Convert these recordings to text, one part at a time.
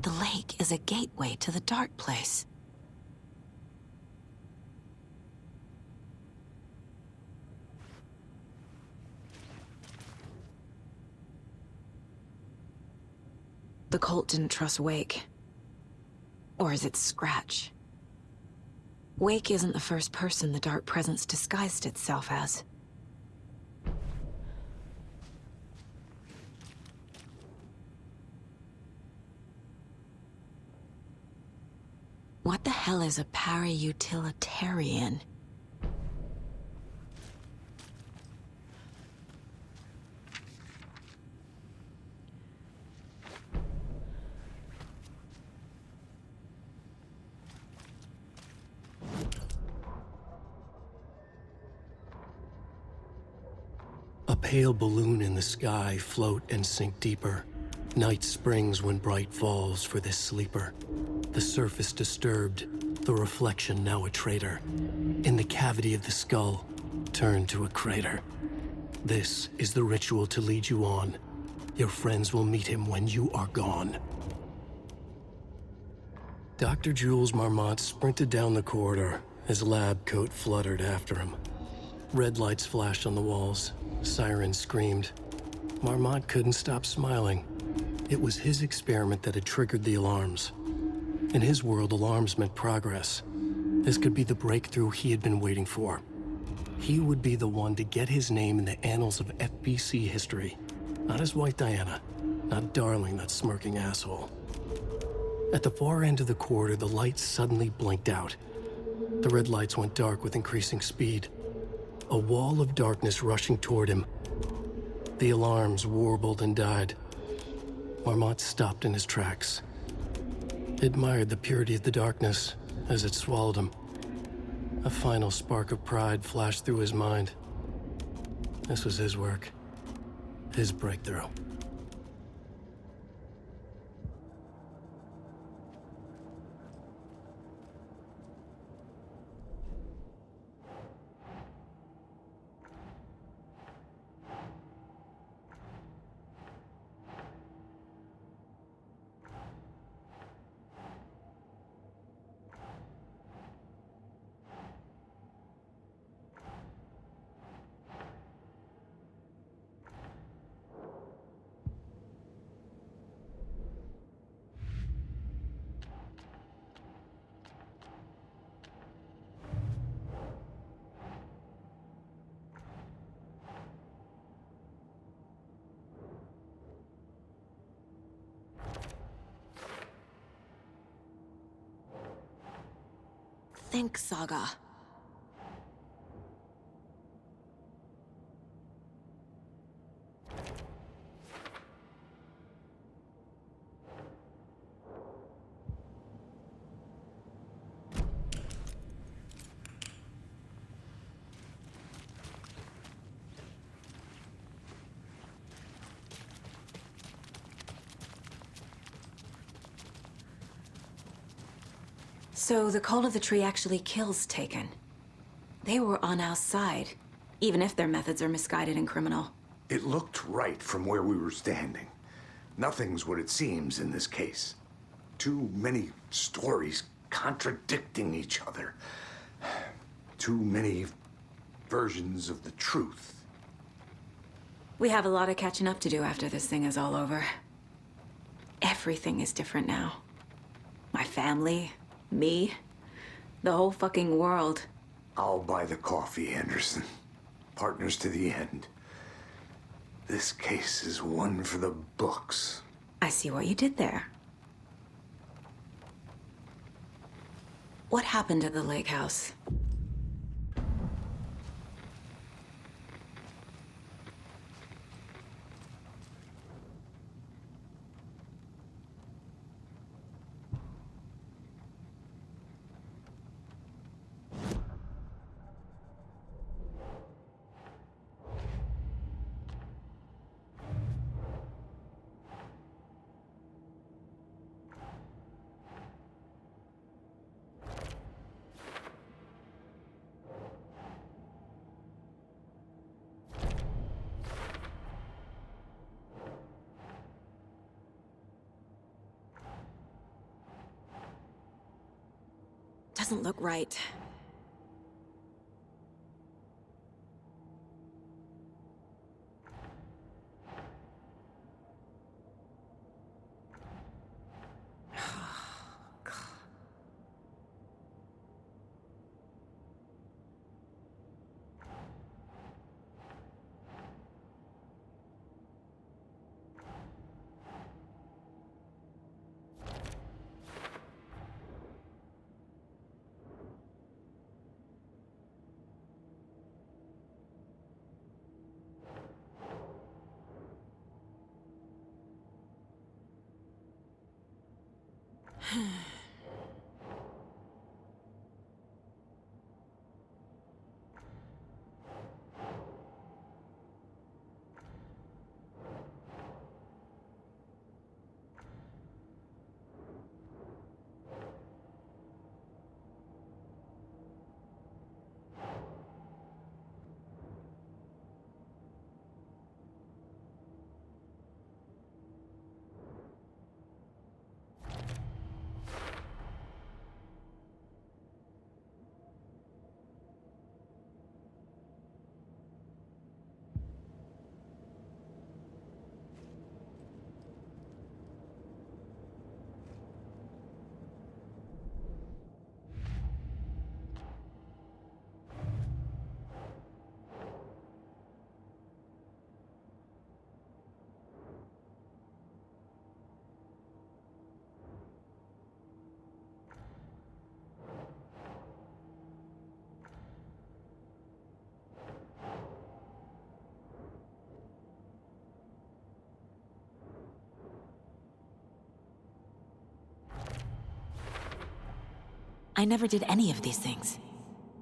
The lake is a gateway to the dark place. The cult didn't trust Wake. Or is it Scratch? Wake isn't the first person the Dark Presence disguised itself as. What the hell is a para-utilitarian? A pale balloon in the sky, float and sink deeper. Night springs when bright falls for this sleeper. The surface disturbed, the reflection now a traitor. In the cavity of the skull, turned to a crater. This is the ritual to lead you on. Your friends will meet him when you are gone. Dr. Jules Marmont sprinted down the corridor, his lab coat fluttered after him. Red lights flashed on the walls. Sirens screamed. Marmont couldn't stop smiling. It was his experiment that had triggered the alarms. In his world, alarms meant progress. This could be the breakthrough he had been waiting for. He would be the one to get his name in the annals of FBC history. Not as White Diana, not Darling, that smirking asshole. At the far end of the corridor, the lights suddenly blinked out. The red lights went dark with increasing speed. A wall of darkness rushing toward him. The alarms warbled and died. Marmont stopped in his tracks. Admired the purity of the darkness as it swallowed him. A final spark of pride flashed through his mind. This was his work. His breakthrough. Think, Saga. So the Cult of the Tree actually kills Taken. They were on our side, even if their methods are misguided and criminal. It looked right from where we were standing. Nothing's what it seems in this case. Too many stories contradicting each other. Too many versions of the truth. We have a lot of catching up to do after this thing is all over. Everything is different now. My family, me, the whole fucking world. I'll buy the coffee, Anderson. Partners to the end. This case is one for the books. I see what you did there. What happened at the lake house? doesn't look right. I never did any of these things.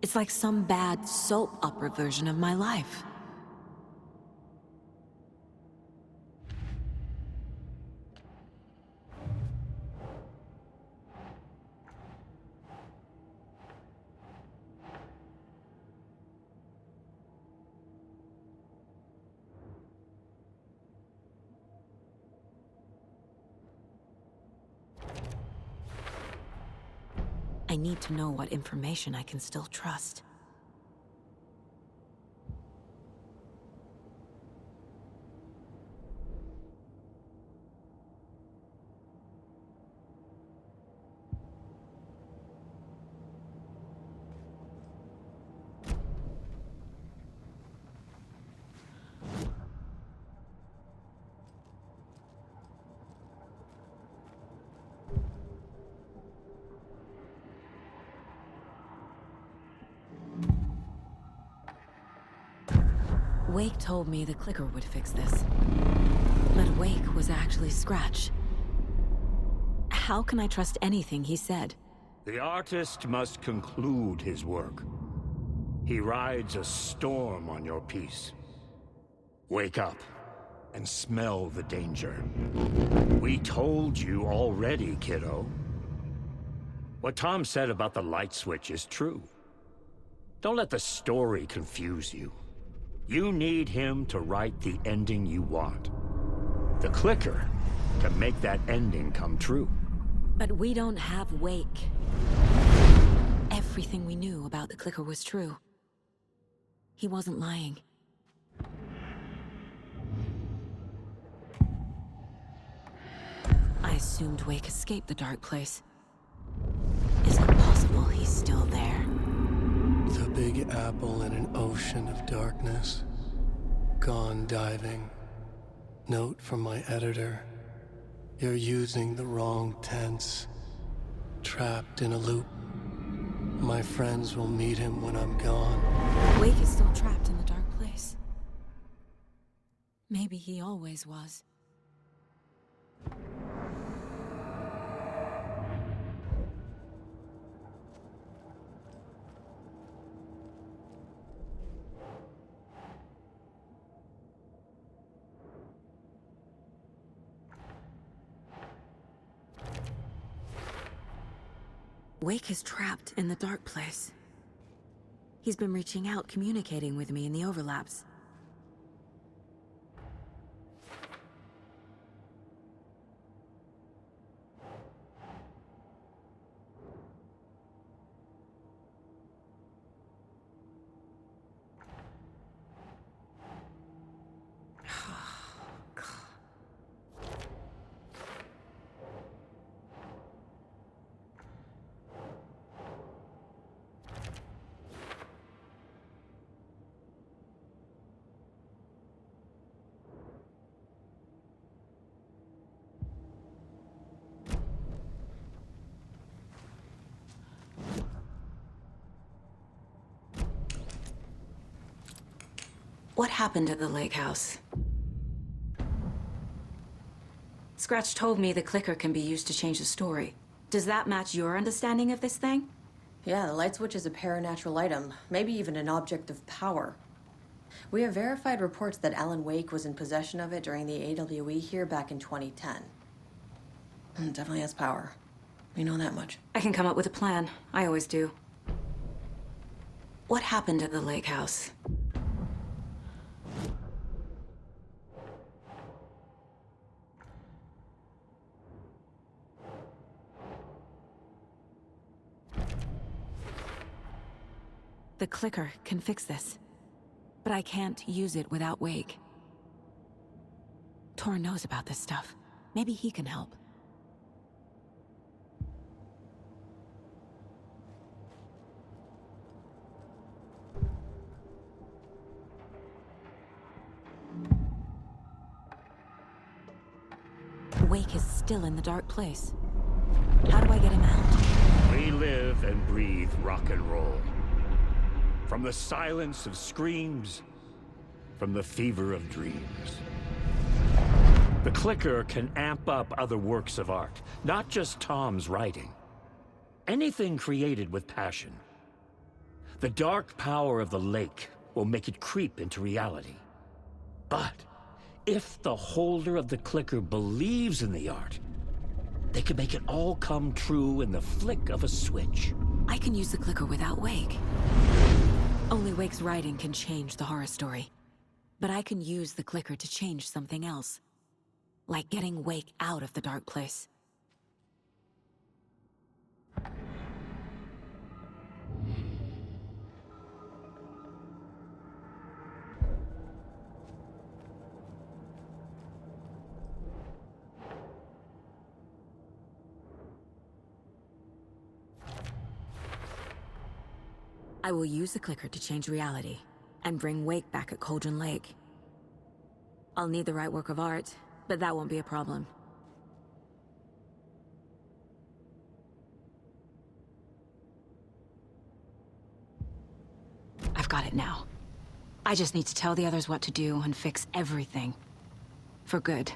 It's like some bad soap opera version of my life. I need to know what information I can still trust. Wake told me the clicker would fix this. But Wake was actually Scratch. How can I trust anything he said? The artist must conclude his work. He rides a storm on your peace. Wake up and smell the danger. We told you already, kiddo. What Tom said about the light switch is true. Don't let the story confuse you. You need him to write the ending you want. The clicker can make that ending come true. But we don't have Wake. Everything we knew about the clicker was true. He wasn't lying. I assumed Wake escaped the dark place. Is it possible he's still there? The Big Apple in an ocean of darkness. Gone diving. Note from my editor. You're using the wrong tense. Trapped in a loop. My friends will meet him when I'm gone. Wake is still trapped in the dark place. Maybe he always was. Wake is trapped in the dark place. He's been reaching out, communicating with me in the overlaps. What happened at the lake house? Scratch told me the clicker can be used to change the story. Does that match your understanding of this thing? Yeah, the light switch is a paranatural item, maybe even an object of power. We have verified reports that Alan Wake was in possession of it during the AWE here back in 2010. It definitely has power. We know that much. I can come up with a plan. I always do. What happened at the lake house? The clicker can fix this, but I can't use it without Wake. Tor knows about this stuff. Maybe he can help. Wake is still in the dark place. How do I get him out? We live and breathe rock and roll. From the silence of screams, from the fever of dreams. The clicker can amp up other works of art, not just Tom's writing. Anything created with passion. The dark power of the lake will make it creep into reality. But if the holder of the clicker believes in the art, they can make it all come true in the flick of a switch. I can use the clicker without Wake. Only Wake's writing can change the horror story. But I can use the clicker to change something else. Like getting Wake out of the dark place. I will use the clicker to change reality, and bring Wake back at Cauldron Lake. I'll need the right work of art, but that won't be a problem. I've got it now. I just need to tell the others what to do and fix everything. For good.